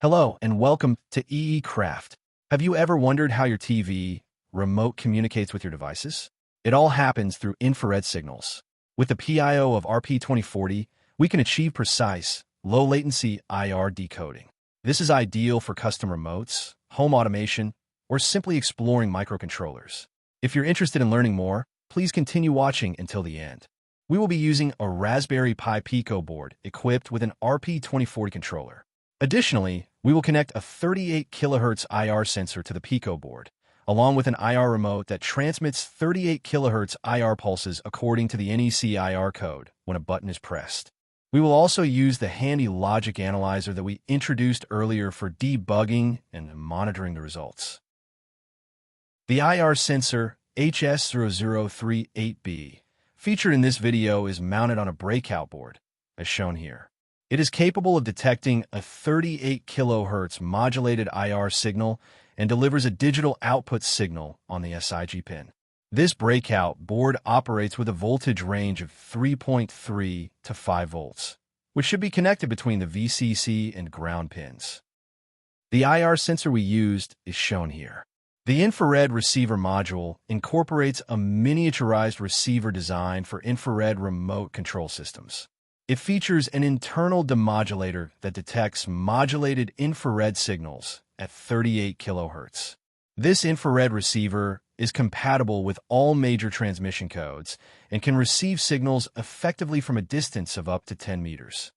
Hello and welcome to Craft. Have you ever wondered how your TV remote communicates with your devices? It all happens through infrared signals. With the PIO of RP2040, we can achieve precise, low-latency IR decoding. This is ideal for custom remotes, home automation, or simply exploring microcontrollers. If you're interested in learning more, please continue watching until the end. We will be using a Raspberry Pi Pico board equipped with an RP2040 controller. Additionally, we will connect a 38 kHz IR sensor to the Pico board, along with an IR remote that transmits 38 kHz IR pulses according to the NEC-IR code when a button is pressed. We will also use the handy logic analyzer that we introduced earlier for debugging and monitoring the results. The IR sensor HS0038B featured in this video is mounted on a breakout board, as shown here. It is capable of detecting a 38 kHz modulated IR signal and delivers a digital output signal on the SIG pin. This breakout board operates with a voltage range of 3.3 to 5 volts, which should be connected between the VCC and ground pins. The IR sensor we used is shown here. The infrared receiver module incorporates a miniaturized receiver design for infrared remote control systems. It features an internal demodulator that detects modulated infrared signals at 38 kHz. This infrared receiver is compatible with all major transmission codes and can receive signals effectively from a distance of up to 10 meters.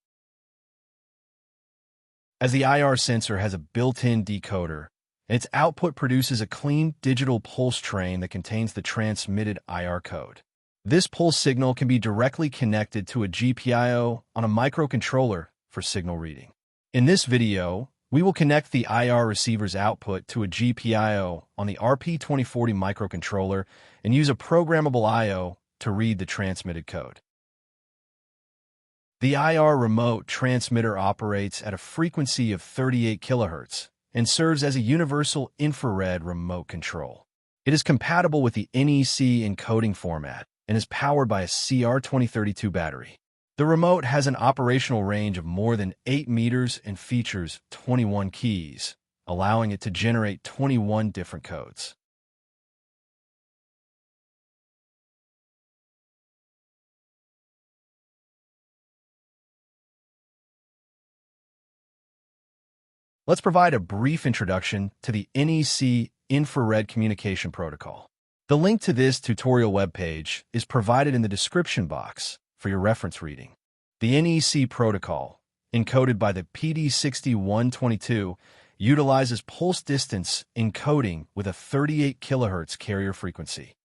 As the IR sensor has a built-in decoder, its output produces a clean digital pulse train that contains the transmitted IR code. This pulse signal can be directly connected to a GPIO on a microcontroller for signal reading. In this video, we will connect the IR receiver's output to a GPIO on the RP2040 microcontroller and use a programmable I/O to read the transmitted code. The IR remote transmitter operates at a frequency of 38 kHz and serves as a universal infrared remote control. It is compatible with the NEC encoding format and is powered by a CR2032 battery. The remote has an operational range of more than 8 meters and features 21 keys, allowing it to generate 21 different codes. Let's provide a brief introduction to the NEC infrared communication protocol. The link to this tutorial webpage is provided in the description box for your reference reading. The NEC protocol, encoded by the PD6122, utilizes pulse distance encoding with a 38 kHz carrier frequency.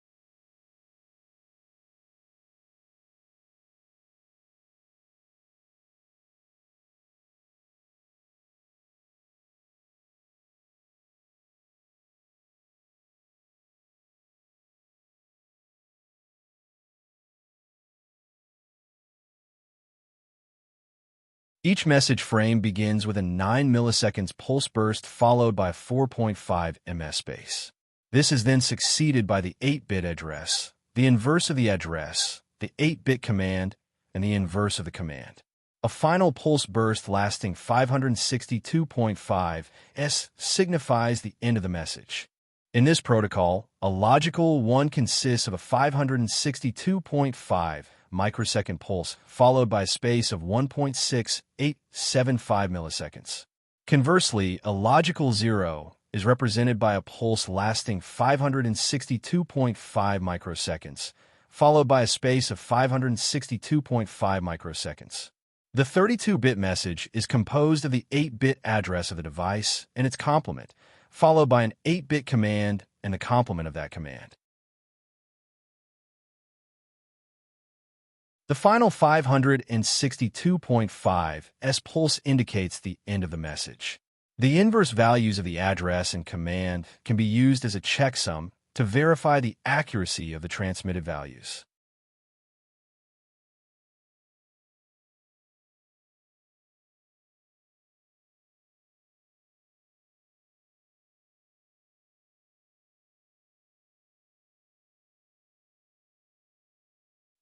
Each message frame begins with a 9 milliseconds pulse burst followed by a 4.5 ms space. This is then succeeded by the 8-bit address, the inverse of the address, the 8-bit command, and the inverse of the command. A final pulse burst lasting 562.5 s signifies the end of the message. In this protocol, a logical 1 consists of a 562.5 microsecond pulse, followed by a space of 1.6875 milliseconds. Conversely, a logical 0 is represented by a pulse lasting 562.5 microseconds, followed by a space of 562.5 microseconds. The 32-bit message is composed of the 8-bit address of the device and its complement, followed by an 8-bit command and the complement of that command. The final 562.5 s pulse indicates the end of the message. The inverse values of the address and command can be used as a checksum to verify the accuracy of the transmitted values.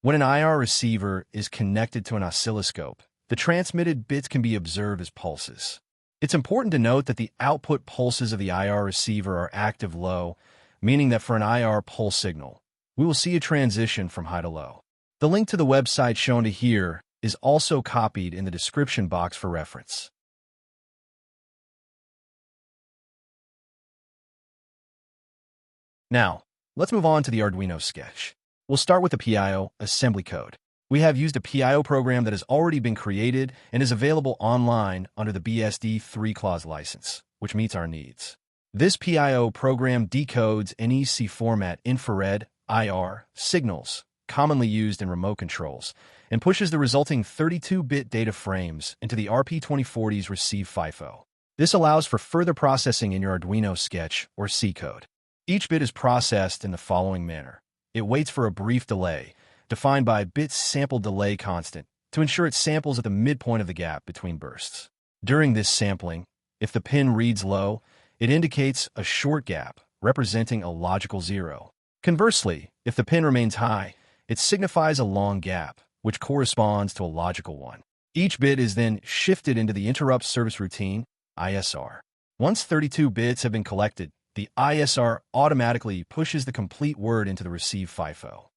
When an IR receiver is connected to an oscilloscope, the transmitted bits can be observed as pulses. It's important to note that the output pulses of the IR receiver are active low, meaning that for an IR pulse signal, we will see a transition from high to low. The link to the website shown here is also copied in the description box for reference. Now, let's move on to the Arduino sketch. We'll start with the PIO assembly code. We have used a PIO program that has already been created and is available online under the BSD 3-clause license, which meets our needs. This PIO program decodes NEC-format infrared, IR, signals, commonly used in remote controls, and pushes the resulting 32-bit data frames into the RP2040's receive FIFO. This allows for further processing in your Arduino sketch or C code. Each bit is processed in the following manner. It waits for a brief delay, defined by bit sample delay constant, to ensure it samples at the midpoint of the gap between bursts. During this sampling, if the pin reads low, it indicates a short gap, representing a logical 0. Conversely, if the pin remains high, it signifies a long gap, which corresponds to a logical 1. Each bit is then shifted into the interrupt service routine, ISR. Once 32 bits have been collected, the ISR automatically pushes the complete word into the receive FIFO.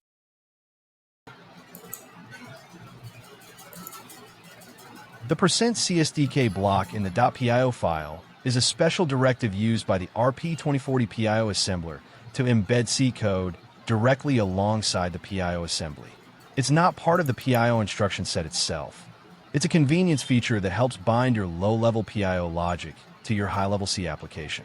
The %CSDK block in the .pio file is a special directive used by the RP2040 PIO assembler to embed C code directly alongside the PIO assembly. It's not part of the PIO instruction set itself. It's a convenience feature that helps bind your low-level PIO logic to your high-level C application.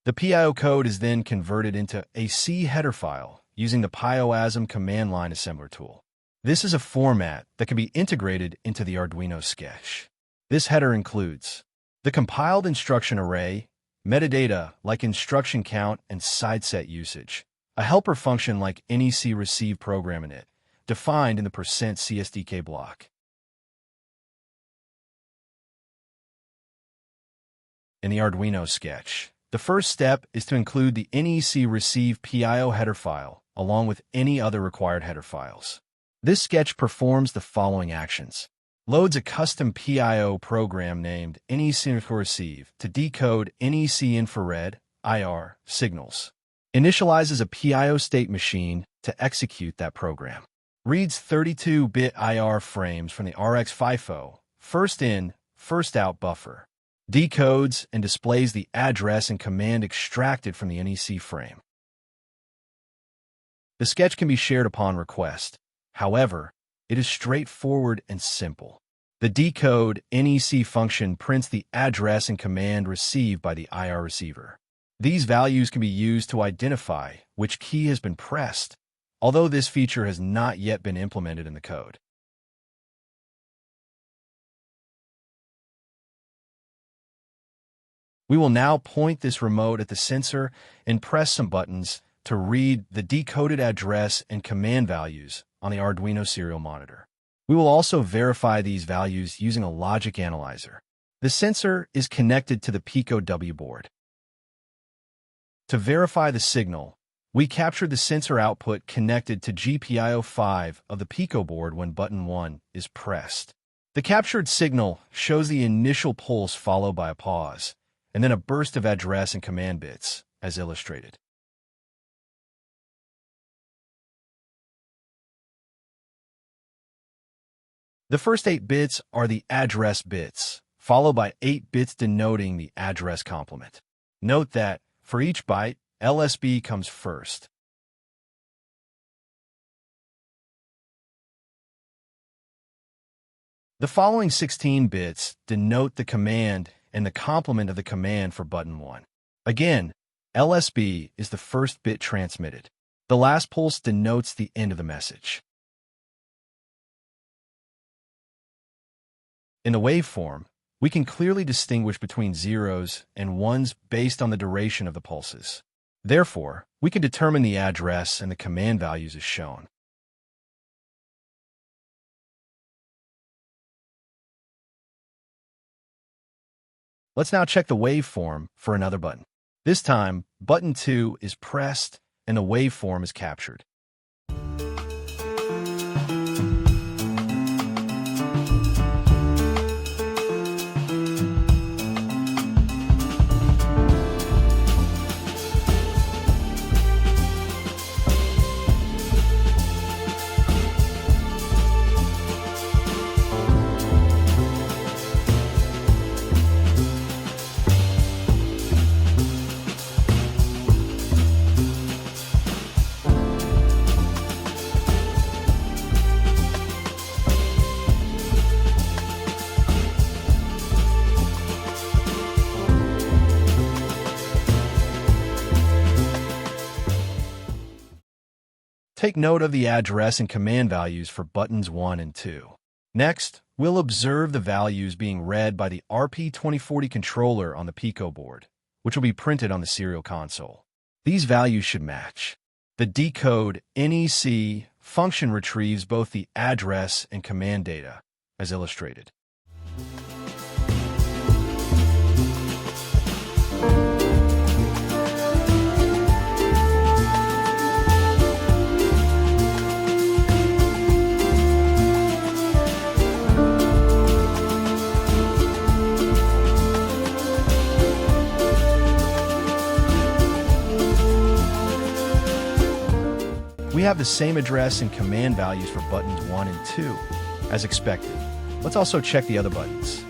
The PIO code is then converted into a C header file using the PIOASM command line assembler tool. This is a format that can be integrated into the Arduino sketch. This header includes the compiled instruction array, metadata like instruction count and side set usage, a helper function like NEC receive program init, defined in the %CSDK block. In the Arduino sketch, the first step is to include the NEC receive PIO header file, along with any other required header files. This sketch performs the following actions. Loads a custom PIO program named NEC-receive to decode NEC infrared, IR, signals. Initializes a PIO state machine to execute that program. Reads 32-bit IR frames from the RX FIFO, first in, first out buffer. Decodes and displays the address and command extracted from the NEC frame. The sketch can be shared upon request. However, it is straightforward and simple. The decode NEC function prints the address and command received by the IR receiver. These values can be used to identify which key has been pressed, although this feature has not yet been implemented in the code. We will now point this remote at the sensor and press some buttons to read the decoded address and command values on the Arduino serial monitor. We will also verify these values using a logic analyzer. The sensor is connected to the Pico W board. To verify the signal, we captured the sensor output connected to GPIO 5 of the Pico board when button 1 is pressed. The captured signal shows the initial pulse followed by a pause, and then a burst of address and command bits, as illustrated. The first 8 bits are the address bits, followed by 8 bits denoting the address complement. Note that, for each byte, LSB comes first. The following 16 bits denote the command and the complement of the command for button 1. Again, LSB is the first bit transmitted. The last pulse denotes the end of the message. In the waveform, we can clearly distinguish between zeros and ones based on the duration of the pulses. Therefore, we can determine the address and the command values as shown. Let's now check the waveform for another button. This time, button 2 is pressed and the waveform is captured. Take note of the address and command values for buttons 1 and 2. Next, we'll observe the values being read by the RP2040 controller on the Pico board, which will be printed on the serial console. These values should match. The decode NEC function retrieves both the address and command data, as illustrated. We have the same address and command values for buttons 1 and 2, as expected. Let's also check the other buttons.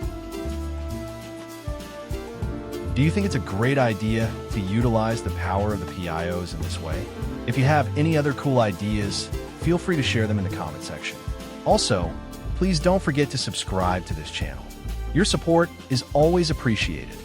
Do you think it's a great idea to utilize the power of the PIOs in this way? If you have any other cool ideas, feel free to share them in the comment section. Also, please don't forget to subscribe to this channel. Your support is always appreciated.